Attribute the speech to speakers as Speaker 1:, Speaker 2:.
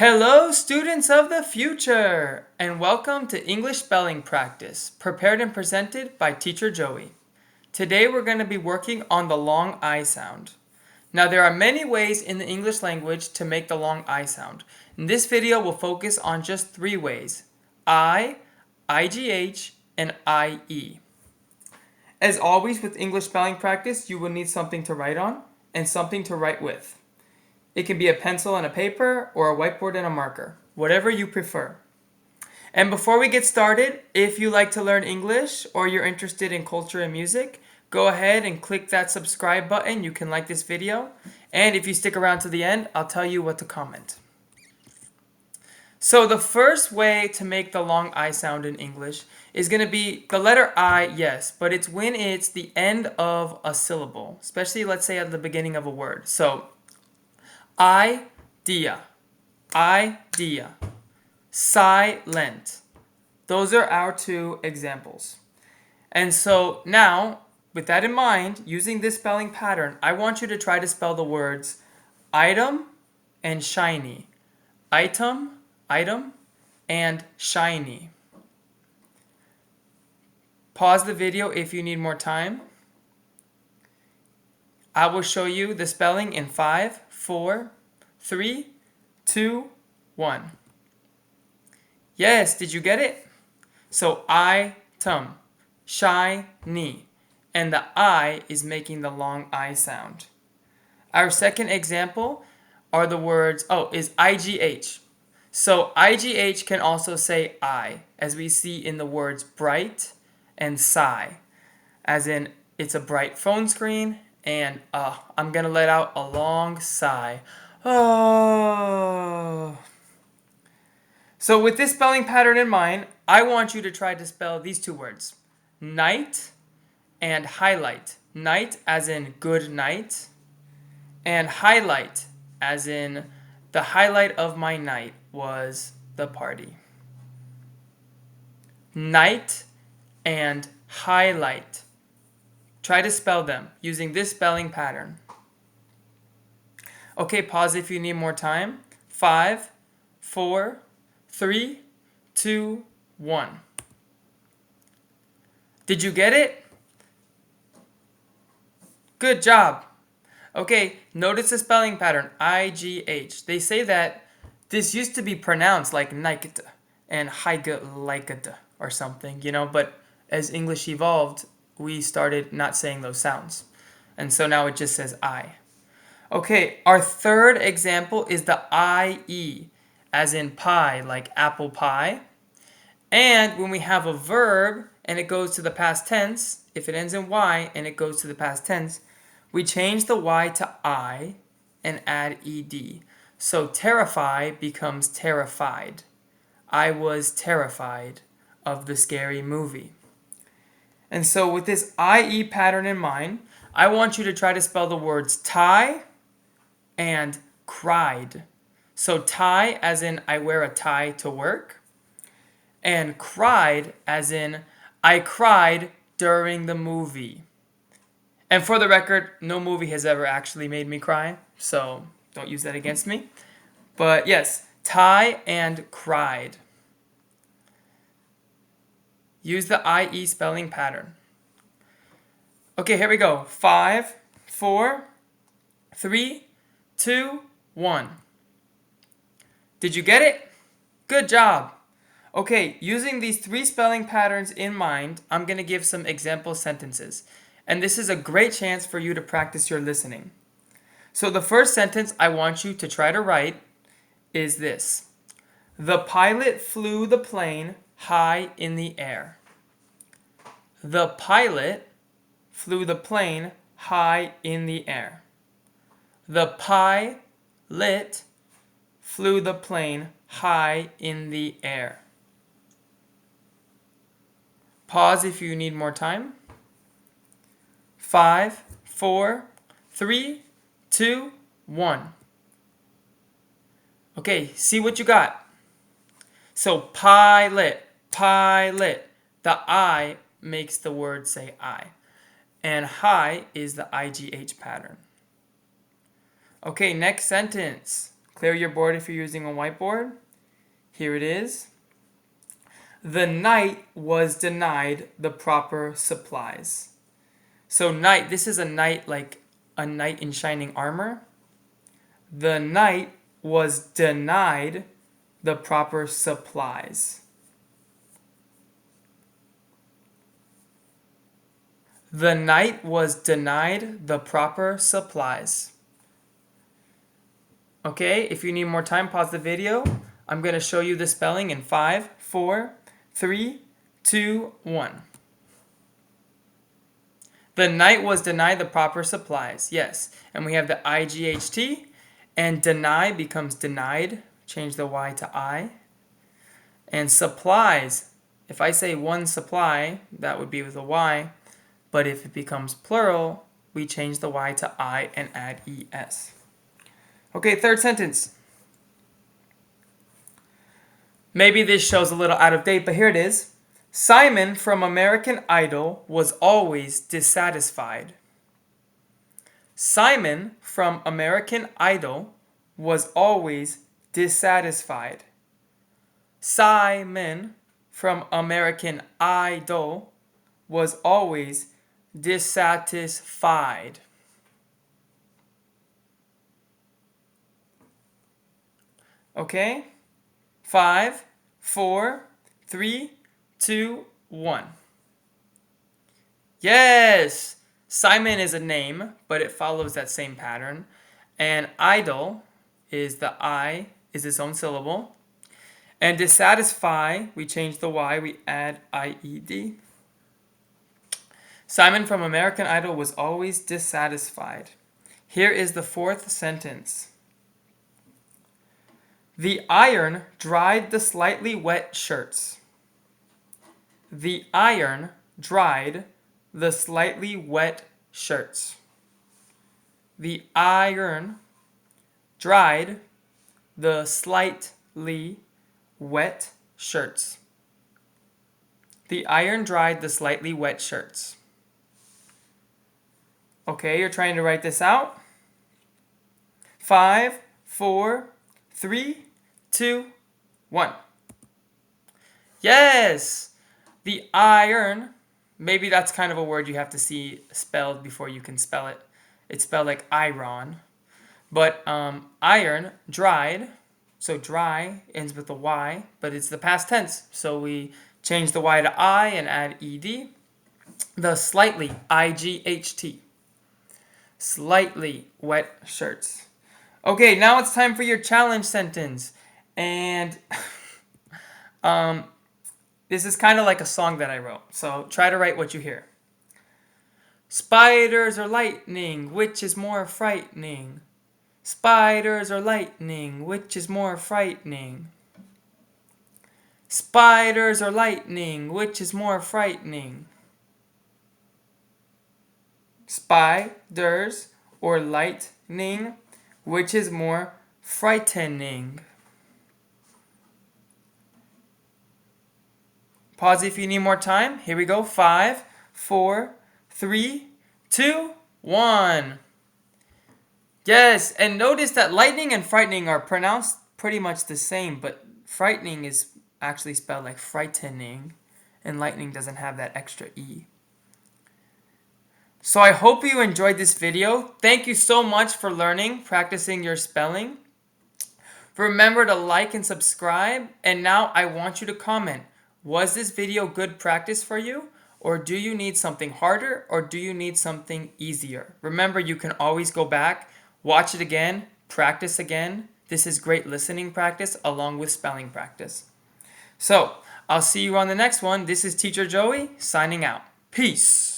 Speaker 1: Hello, students of the future, and welcome to English Spelling Practice, prepared and presented by Teacher Joey. Today we're going to be working on the long I sound. Now there are many ways in the English language to make the long I sound. In this video we'll focus on just 3 ways: I, IGH, and IE. As always with English spelling practice, you will need something to write on and something to write with. It can be a pencil and a paper or a whiteboard and a marker, whatever you prefer. And before we get started, if you like to learn English or you're interested in culture and music, go ahead and click that subscribe button. You can like this video. And if you stick around to the end, I'll tell you what to comment. So the first way to make the long I sound in English is going to be the letter I, yes, but it's when it's the end of a syllable, especially let's say at the beginning of a word. So idea, idea, silent. Those are our 2 examples. And so now, with that in mind, using this spelling pattern, I want you to try to spell the words item and shiny. Item, and shiny. Pause the video if you need more time. I will show you the spelling in 5, 4, 3, 2, 1. Yes, did you get it? So item, shiny, and the I is making the long I sound. Our second example are the words, is IGH. So IGH can also say I, as we see in the words bright and sigh, as in it's a bright phone screen, and I'm going to let out a long sigh. Oh. So with this spelling pattern in mind, I want you to try to spell these 2 words, night and highlight. Night as in good night, and highlight as in the highlight of my night was the party. Night and highlight. Try to spell them using this spelling pattern. Okay, pause if you need more time. 5, 4, 3, 2, 1. Did you get it? Good job. Okay, notice the spelling pattern, IGH. They say that this used to be pronounced like niketa and haiga or something, but as English evolved, we started not saying those sounds. And so now it just says I. Okay, our third example is the IE, as in pie, like apple pie. And when we have a verb and it goes to the past tense, if it ends in Y and it goes to the past tense, we change the Y to I and add ED. So terrify becomes terrified. I was terrified of the scary movie. And so with this IE pattern in mind, I want you to try to spell the words tie and cried. So tie as in I wear a tie to work, and cried as in I cried during the movie. And for the record, no movie has ever actually made me cry, so don't use that against me. But yes, tie and cried. Use the IE spelling pattern. Okay, here we go. 5, 4, 3, 2, 1. Did you get it? Good job. Okay, using these 3 spelling patterns in mind, I'm going to give some example sentences. And this is a great chance for you to practice your listening. So the first sentence I want you to try to write is this. The pilot flew the plane high in the air. The pilot flew the plane high in the air. The pilot flew the plane high in the air. Pause if you need more time. 5, 4, 3, 2, 1. Okay, see what you got. So pilot. The I makes the word say I. And high is the IGH pattern. Okay, next sentence. Clear your board if you're using a whiteboard. Here it is. The knight was denied the proper supplies. So knight, this is a knight like a knight in shining armor. The knight was denied the proper supplies. The knight was denied the proper supplies. Okay, if you need more time, pause the video. I'm going to show you the spelling in 5, 4, 3, 2, 1. The knight was denied the proper supplies. Yes, and we have the IGHT, and deny becomes denied. Change the Y to I. And supplies, if I say one supply, that would be with a Y. But if it becomes plural, we change the Y to I and add ES. Okay, third sentence. Maybe this shows a little out of date, but here it is. Simon from American Idol was always dissatisfied. Simon from American Idol was always dissatisfied. Simon from American Idol was always dissatisfied. Okay? 5, 4, 3, 2, 1. Yes! Simon is a name, but it follows that same pattern. And idol is the I, is its own syllable. And dissatisfy, we change the Y, we add IED. Simon from American Idol was always dissatisfied. Here is the fourth sentence. The iron dried the slightly wet shirts. The iron dried the slightly wet shirts. The iron dried the slightly wet shirts. The iron dried the slightly wet shirts. Okay, you're trying to write this out. 5, 4, 3, 2, 1. Yes! The iron, maybe that's kind of a word you have to see spelled before you can spell it. It's spelled like iron. But iron, dried, so dry ends with a Y, but it's the past tense. So we change the Y to I and add ED. The slightly, IGHT. Slightly wet shirts. Okay, now it's time for your challenge sentence. And this is kind of like a song that I wrote. So try to write what you hear. Spiders or lightning, which is more frightening? Spiders or lightning, which is more frightening? Spiders or lightning, which is more frightening? Spiders or lightning, which is more frightening? Pause if you need more time. Here we go. 5, 4, 3, 2, 1. Yes, and notice that lightning and frightening are pronounced pretty much the same, but frightening is actually spelled like frightening, and lightning doesn't have that extra E. So I hope you enjoyed this video. Thank you so much for learning, practicing your spelling. Remember to like and subscribe, and now I want you to comment. Was this video good practice for you? Or do you need something harder, or do you need something easier? Remember, you can always go back, watch it again, practice again. This is great listening practice along with spelling practice. So, I'll see you on the next one. This is Teacher Joey signing out. Peace.